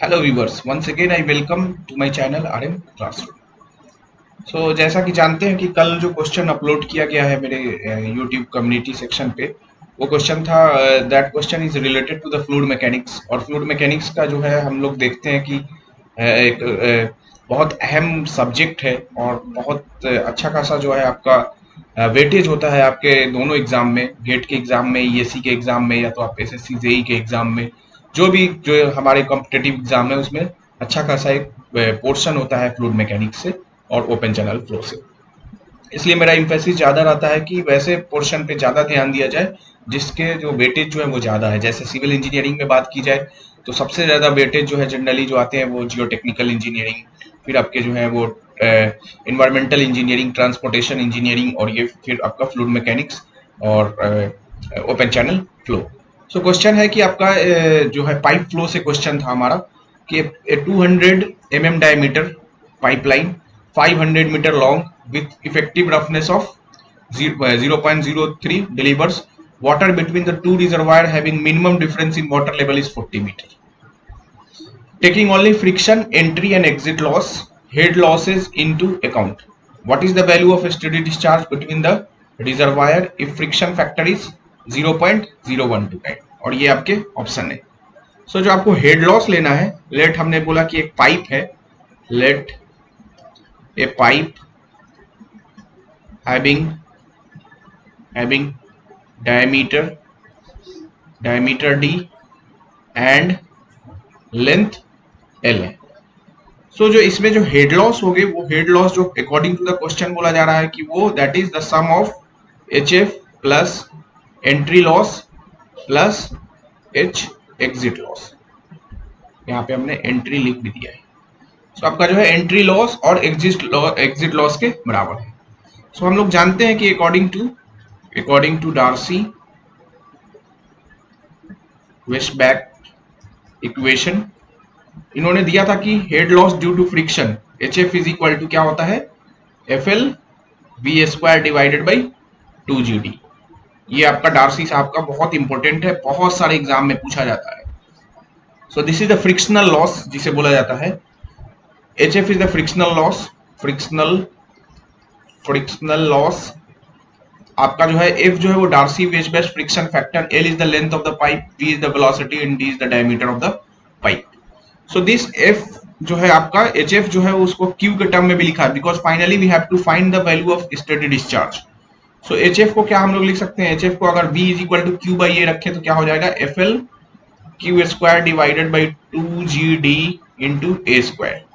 Hello viewers, once again I welcome to my channel RM classroom. जैसा कि जानते हैं कि कल जो क्वेश्चन अपलोड किया गया है मेरे यूट्यूब कम्युनिटी सेक्शन पे, वो क्वेश्चन था that question is related to the fluid mechanics. और फ्लूइड मैकेनिक्स का जो है हम लोग देखते हैं कि एक बहुत अहम सब्जेक्ट है और बहुत अच्छा खासा जो है आपका वेटेज होता है आपके दोनों एग्जाम में, गेट के एग्जाम में, ईएससी के एग्जाम में, या तो आप एसएससी जेई के एग्जाम में, जो हमारे कॉम्पिटेटिव एग्जाम है उसमें अच्छा खासा एक पोर्शन होता है फ्लूइड मैकेनिक्स से और ओपन चैनल फ्लो से। इसलिए मेरा इम्फेसिस ज़्यादा रहता है कि वैसे पोर्शन पे ज़्यादा ध्यान दिया जाए जिसके जो वेटेज जो है वो ज़्यादा है। जैसे सिविल इंजीनियरिंग में बात की जाए तो सबसे ज़्यादा वेटेज जो है जनरली जो आते हैं वो जियो टेक्निकल इंजीनियरिंग, फिर आपके जो है वो इन्वायरमेंटल इंजीनियरिंग, ट्रांसपोर्टेशन इंजीनियरिंग, और ये फिर आपका फ्लूइड मैकेनिक्स और ओपन चैनल फ्लो। क्वेश्चन है कि आपका जो है पाइप फ्लो से क्वेश्चन था हमारा कि 200 mm diameter pipeline 500 metre long with effective roughness of 0.03 delivers water between the two reservoir having minimum difference in water level is 40 meter. Taking only friction, entry and exit loss, head losses into account. What is the value of a steady discharge between the reservoir if friction factor is 0.0129? और ये आपके option है। जो आपको head loss लेना है, late हमने बोला कि एक पाइप है, late A pipe having diameter d and length l है। जो इसमें जो हेड लॉस हो गए, वो हेड लॉस जो अकॉर्डिंग टू द क्वेश्चन बोला जा रहा है कि वो that is the sum of H F plus entry loss plus H exit loss. यहाँ पे हमने एंट्री लिख भी दिया है। आपका जो है एंट्री लॉस और एग्जिट लॉस के बराबर है। हम लोग जानते हैं कि according to Darcy Weisbach equation, इन्होंने दिया था कि head loss due to friction H F is equal to क्या होता है, F L V square divided by 2 GD। ये आपका डार्सी साहब का बहुत इंपॉर्टेंट है, बहुत सारे एग्जाम में पूछा जाता है। This is the frictional loss जिसे बोला जाता है। H F is the frictional loss. आपका जो है एफ जो है वो Darcy Weisbach friction factor, L is the length of the pipe, V is the velocity and D is the diameter of the pipe. This F जो है आपका H F जो है उसको क्यू के टर्म में भी लिखा है, because finally we have to find the value of steady discharge. H F को क्या हम लोग लिख सकते हैं, एच एफ को अगर v is equal to Q by A रखे तो क्या हो जाएगा, F L Q square divided by 2GD into A square,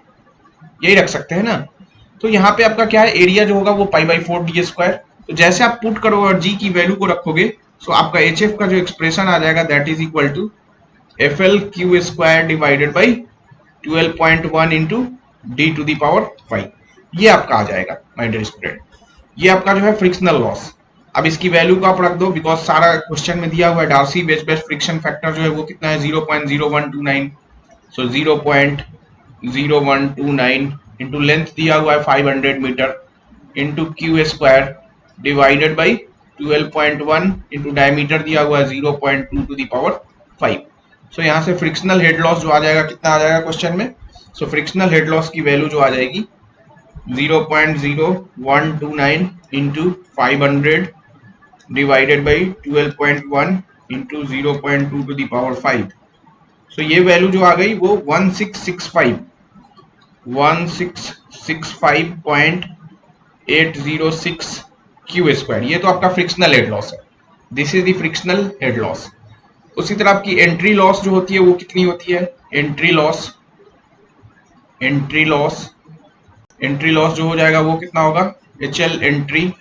यही रख सकते हैं ना। यहाँ पे आपका क्या है, एरिया जो होगा वो पाई बाई 4 d स्क्वायर। जैसे आप पुट करोगे और जी की वैल्यू को रखोगे, आपका एच एफ का जो एक्सप्रेशन आ जाएगा that is equal to F L Q square divided by 12.1 into D to the power 5। ये आपका आ जाएगा माय डियर स्टूडेंट। ये आपका जो है फ्रिक्शनल लॉस। अब इसकी वैल्यू को आप रख दो, बिकॉज सारा क्वेश्चन में दिया हुआ है डार्सी वेस्टबैक फ्रिक्शन फैक्टर जो है वो कितना है, 0.0129। 0.0129 इंटू लेंथ दिया हुआ है 500 metre into Q square divided by 12.1 into diameter दिया हुआ है 0.2 टू दी पावर 5। यहाँ से फ्रिक्शनल हेड लॉस जो आ जाएगा, कितना आ जाएगा क्वेश्चन में, फ्रिक्शनल हेड लॉस की वैल्यू जो आ जाएगी 0.0129 into 500 divided by 12.1 into 0.2 to the power 5। ये वैल्यू जो आ गई वो 1665.806 क्यू स्क्वायर। ये तो आपका फ्रिक्शनल हेड लॉस है, this is the frictional head loss. उसी तरह आपकी एंट्री लॉस जो होती है वो कितनी होती है, एंट्री लॉस जो हो जाएगा वो कितना होगा, एच एल एंट्री,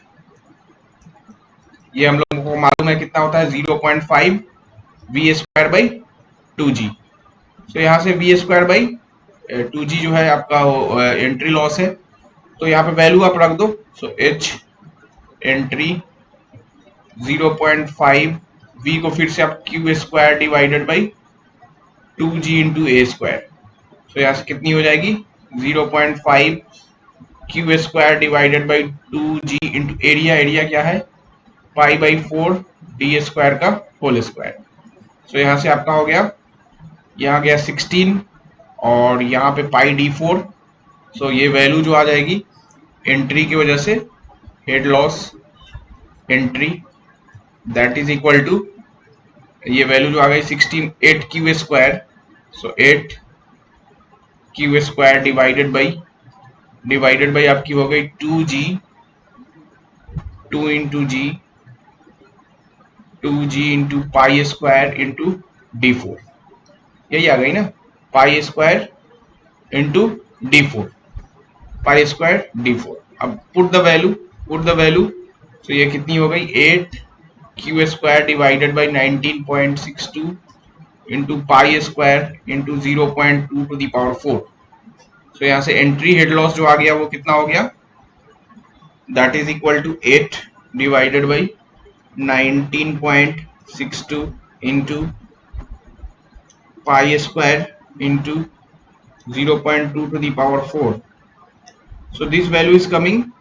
ये हम लोगों को मालूम है कितना होता है, 0.5 वी स्क्वायर बाई 2G। यहाँ से वी स्क्वायर बाई 2G जो है आपका एंट्री लॉस है। यहाँ पे वैल्यू आप रख दो, एच एंट्री 0.5, वी को फिर से आप Q square divided by 2G into A square. यहाँ से कितनी हो जाएगी, 0.5 Q square divided by 2G into area क्या है, पाई बाई 4 डी स्क्वायर का होल स्क्वायर। यहाँ से आपका हो गया, यहाँ गया 16 और यहाँ पे पाई D4। सो ये वैल्यू जो आ जाएगी एंट्री की वजह से, head loss entry, that is equal to, ये वैल्यू जो आ गई 16 8 Q square. So 8 Q square divided by आपकी हो गई 2g, 2 into G, 2g into pi square into D4। यही आ गई ना, pi square into D4, pi square D4। अब पुट द वैल्यू। तो ये कितनी हो गई 8 Q square divided by 19.62 into pi square into 0.2 to the power 4। तो यहाँ से एंट्री हेड लॉस जो आ गया वो कितना हो गया, that is equal to 8 divided by 19.62 into pi square into 0.2 to the power 4. So this value is coming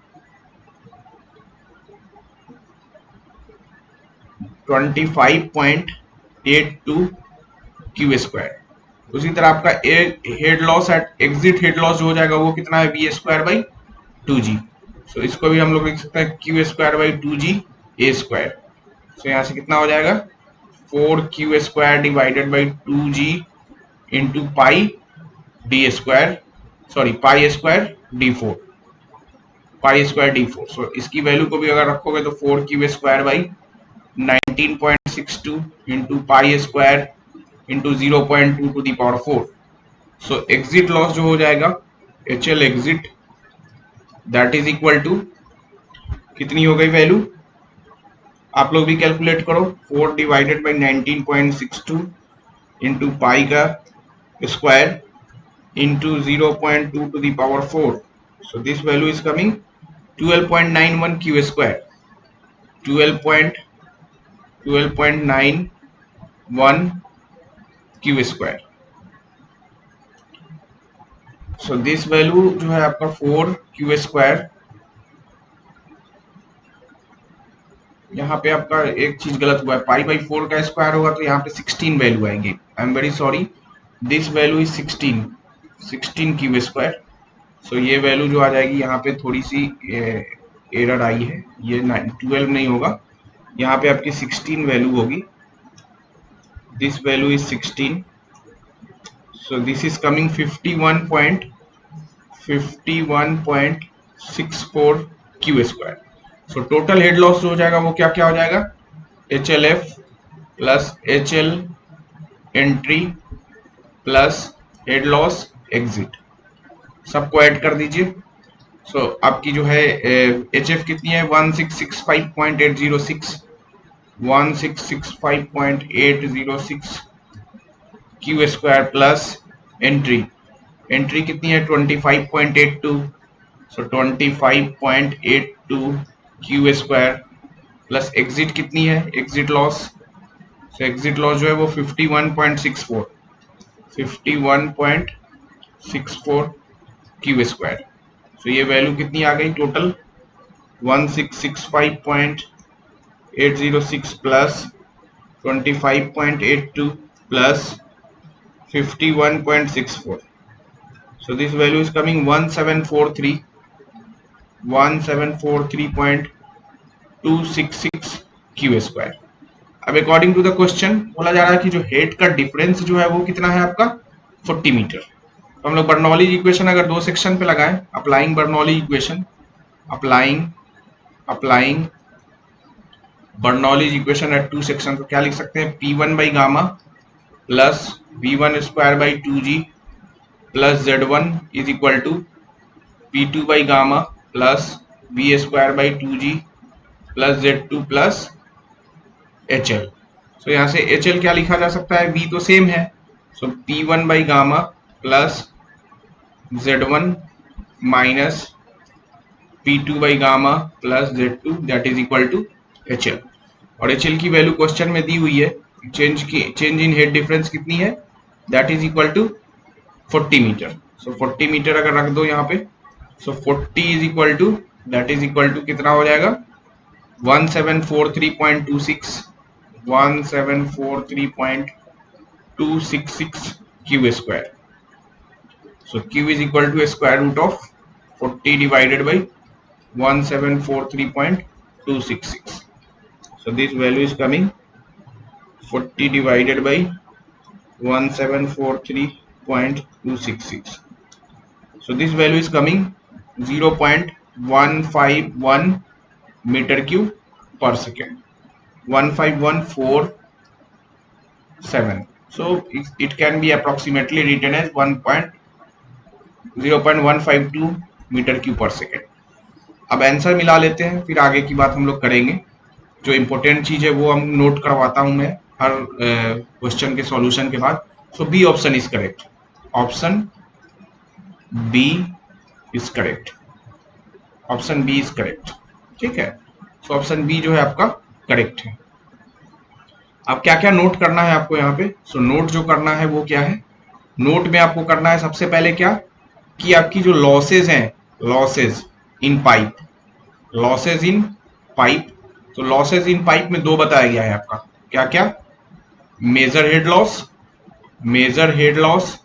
25.82 Q square. उसी तरह आपका head loss at exit head loss जो हो जाएगा वो कितना है, बी स्क्वायर बाई 2g। सो इसको भी हम लोग लिख सकते हैं Q square by 2g A square. So यहाँ से कितना हो जाएगा 4 Q square divided by 2g into pi D square, sorry pi square D4, pi square D4। So इसकी वैल्यू को भी अगर रखोगे तो 4 Q square by 19.62 into pi square into 0.2 to the power 4। So exit loss जो हो जाएगा HL exit, that is equal to, कितनी हो गई वैल्यू, आप लोग भी कैलकुलेट करो, 4 डिवाइडेड बाई 19.62 इंटू पाई का square into 0.2 to the power 4। So this value is coming 12.91 Q square, 12.91 Q square. So this value जो है आपका 4 क्यू स्क्वायर, यहाँ पे आपका एक चीज गलत हुआ है, पाई बाई 4 का स्क्वायर होगा तो यहाँ पे 16 वैल्यू आएंगे। I am very sorry, this value is 16 Q square. So ये वैल्यू जो आ जाएगी यहाँ पे थोड़ी सी एरर आई है, ये 12 नहीं होगा, यहाँ पे आपकी 16 वैल्यू होगी। This value is 16। So this is coming 51.64 Q square. So total head loss जो हो जाएगा वो क्या क्या हो जाएगा, HLF plus HL entry plus head loss exit, सबको ऐड कर दीजिए। सो आपकी जो है HF कितनी है 1665.806, 1665.806 क्यू स्क्वायर प्लस एंट्री कितनी है 25.82, सो 25.82 क्यू स्क्वायर प्लस एग्जिट कितनी है, एग्जिट लॉस, सो एग्जिट लॉस जो है वो 51.64 क्यू स्क्वायर। सो ये वैल्यू कितनी आ गई total 1665.806 plus 25.82 plus 51.64। So this value is coming 1743.266 Q square. अब अकॉर्डिंग टू द क्वेश्चन बोला जा रहा है कि जो हेड का डिफरेंस जो है वो कितना है आपका 40 मीटर। तो हम लोग बर्नौली इक्वेशन अगर दो सेक्शन पे लगाएं, applying Bernoulli equation, applying Bernoulli equation at two section, तो क्या लिख सकते हैं, P1 by gamma plus V1 square by 2g plus Z1 is equal to P2 by gamma plus V square by 2g plus Z2 plus HL। So यहाँ से HL क्या लिखा जा सकता है, V तो सेम है, so P1 by gamma plus Z1 minus P2 by gamma plus Z2 that is equal to HL। और HL की वैल्यू क्वेश्चन में दी हुई है, चेंज इन हेड डिफरेंस कितनी है, that is equal to 40 metre. So 40 metre अगर रख दो यहाँ पे, so 40 is equal to, that is equal to कितना हो जाएगा 1743.26, 1743.266 Q square. So Q is equal to a square root of 40 divided by 1743.266. So this value is coming 40 divided by 1743.266. So this value is coming 0.151 meter cube per second. 15147. So it can be approximately written as 0.152 metre cube per second. अब answer मिला लेते हैं, फिर आगे की बात हम लोग करेंगे. जो इम्पोर्टेंट चीज है वो हम नोट करवाता हूं मैं हर क्वेश्चन के सॉल्यूशन के बाद. So B option is correct. Option B is correct. Option B is correct. ठीक है. सो ऑप्शन बी जो है आपका करेक्ट है. अब क्या क्या नोट करना है आपको यहाँ पे. सो नोट जो करना है वो क्या है. नोट में आपको करना है सबसे पहले क्या कि आपकी जो लॉसेज हैं, losses in pipe, losses in pipe. तो लॉसेज इन पाइप में दो बताया गया है आपका. क्या क्या. Major head loss, major head loss,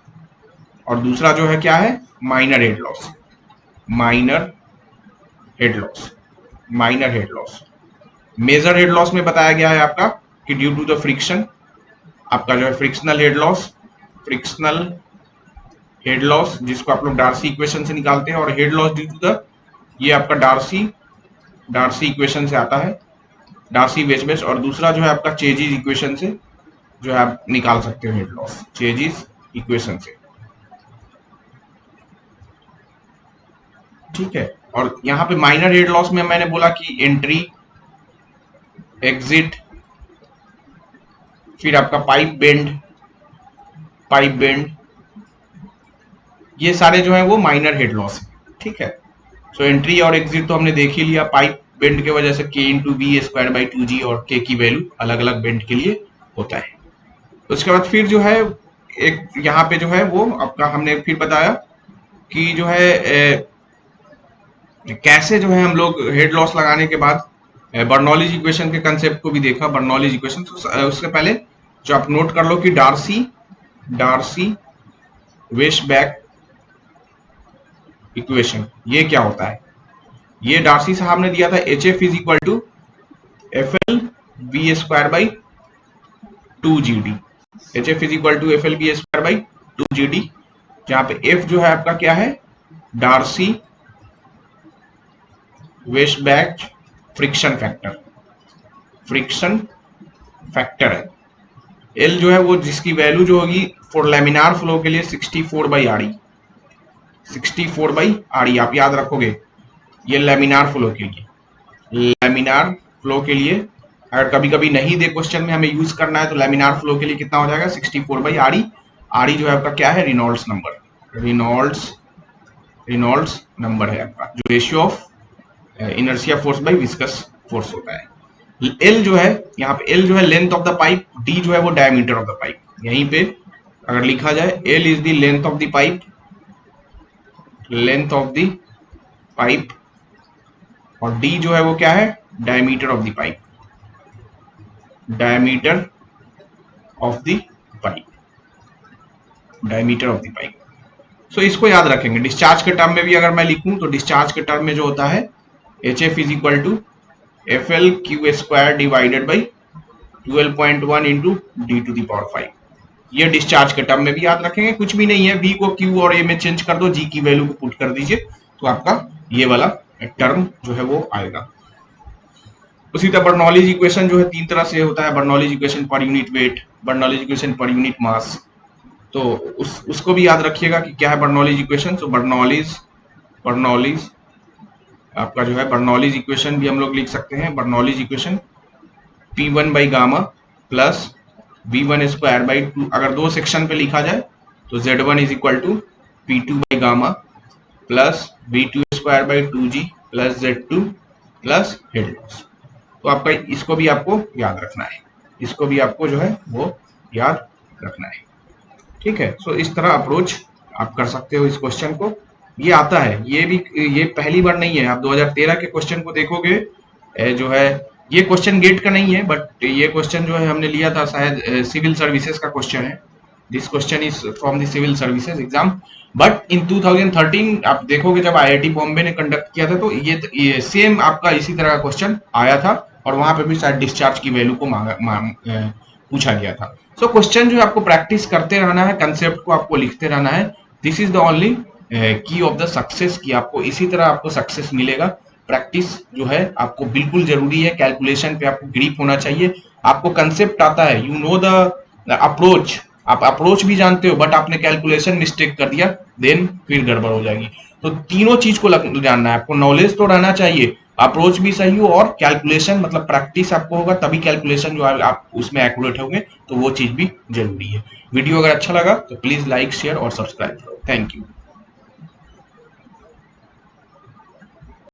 और दूसरा जो है क्या है minor head loss. Minor head loss, minor head loss. Major head loss में बताया गया है आपका कि ड्यू टू द फ्रिक्शन, आपका जो है frictional head loss, frictional head loss जिसको आप लोग डार्सी इक्वेशन से निकालते हैं, और head loss due to the, ये आपका डार्सी इक्वेशन से आता है, डार्सी वेस्बेस. और दूसरा जो है आपका चेजिस इक्वेशन से जो है आप निकाल सकते हो हेड लॉस, चेजिस इक्वेशन से. ठीक है. और यहाँ पे माइनर हेड लॉस में मैंने बोला कि एंट्री, एग्जिट, फिर आपका पाइप बेंड, ये सारे जो है वो माइनर हेड लॉस है. ठीक है. सो एंट्री और एग्जिट तो हमने देख ही लिया. पाइप बेंड की वजह से k into B square by 2g, और k की वैल्यू अलग अलग बेंड के लिए होता है. उसके बाद फिर जो है एक यहाँ पे जो है वो आपका हमने फिर बताया कि जो है कैसे जो है हम लोग हेड लॉस लगाने के बाद बर्नौलीज इक्वेशन के कंसेप्ट को भी देखा. बर्नौलीज इक्वेशन, तो उससे पहले जो आप नोट कर लो कि डार्सी वेस्टबैक इक्वेशन ये क्या होता है. ये डार्सी साहब ने दिया था HF is equal to FL B square by 2GD. HF is equal to FL B square by 2GD, जहां पे F जो है आपका क्या है डार्सी वेस्टबैक फ्रिक्शन फैक्टर है. L जो है वो जिसकी वैल्यू जो होगी फॉर लैमिनार फ्लो के लिए 64/RE, 64/RE आप याद रखोगे. ये लैमिनार फ्लो के लिए, लैमिनार फ्लो के लिए अगर कभी कभी नहीं दे क्वेश्चन में हमें यूज करना है तो लैमिनार फ्लो के लिए कितना हो जाएगा 64/RE. RE जो है आपका क्या है रिनॉल्ड्स नंबर, रिनॉल्ड्स नंबर है आपका, जो ratio of inertia force by viscous force होता है. L जो है यहाँ पे L जो है length of the pipe, D जो है वो डायमीटर ऑफ द पाइप. यहीं पे अगर लिखा जाए L is the length of the pipe, length of the pipe, और D जो है वो क्या है diameter of the pipe, diameter of the pipe, diameter of the pipe. So इसको याद रखेंगे. डिस्चार्ज के टर्म में भी अगर मैं लिखूं तो डिस्चार्ज के टर्म में जो होता है HF is equal to FL Q square divided by 12.1 into D to the power 5. ये डिस्चार्ज के टर्म में भी याद रखेंगे. कुछ भी नहीं है, V को Q और A में चेंज कर दो, G की वैल्यू को पुट कर दीजिए तो आपका ये वाला टर्म जो है वो आएगा. उसी तरह बर्नौलीज इक्वेशन जो है तीन तरह से होता है. Bernoulli's equation per unit weight, Bernoulli's equation per unit mass. तो उसको भी याद रखिएगा कि क्या है बर्नौलीज इक्वेशन. तो बर्नौलीज आपका जो है बर्नौलीज इक्वेशन भी हम लोग लिख सकते हैं. Bernoulli's equation P1 by gamma plus V1 square by 2, अगर दो सेक्शन पे लिखा जाए तो Z1 is equal to P2 by gamma plus V2 square by 2G plus Z2 plus head loss. तो आपका इसको भी आपको याद रखना है, इसको भी आपको जो है वो याद रखना है. ठीक है. सो इस तरह अप्रोच आप कर सकते हो इस क्वेश्चन को. ये आता है, ये पहली बार नहीं है. आप 2013 के क्वेश्चन को देखोगे जो है ये क्वेश्चन गेट का नहीं है, बट ये क्वेश्चन जो है हमने लिया था शायद सिविल सर्विसेज का क्वेश्चन है. This question is from the civil services exam. But in 2013 आप देखोगे जब आईआईटी बॉम्बे ने कंडक्ट किया था तो ये सेम आपका इसी तरह का क्वेश्चन आया था, और वहां पे भी शायद डिस्चार्ज की वैल्यू को पूछा गया था। सो क्वेश्चन जो है आपको प्रैक्टिस करते रहना है, कंसेप्ट को आपको लिखते रहना है। दिस इज द ओनली की ऑफ द सक्सेस, की आपको इसी तरह आपको सक्सेस मिलेगा। प्रैक्टिस जो है आपको बिल्कुल जरूरी है, कैलकुलेशन पे आपको ग्रिप होना चाहिए, आपको कंसेप्ट आता है, यू नो द अप्रोच, आप अप्रोच भी जानते हो बट आपने कैलकुलेशन मिस्टेक कर दिया, देन फिर गड़बड़ हो जाएगी। तो तीनों चीज को जानना है आपको, नॉलेज तो रहना चाहिए, अप्रोच भी सही हो और कैलकुलेशन मतलब प्रैक्टिस आपको होगा तभी कैलकुलेशन जो आप उसमें एक्यूरेट होंगे, तो वो चीज भी जरूरी है। वीडियो अगर अच्छा लगा तो प्लीज लाइक शेयर और सब्सक्राइब करो। Thank you.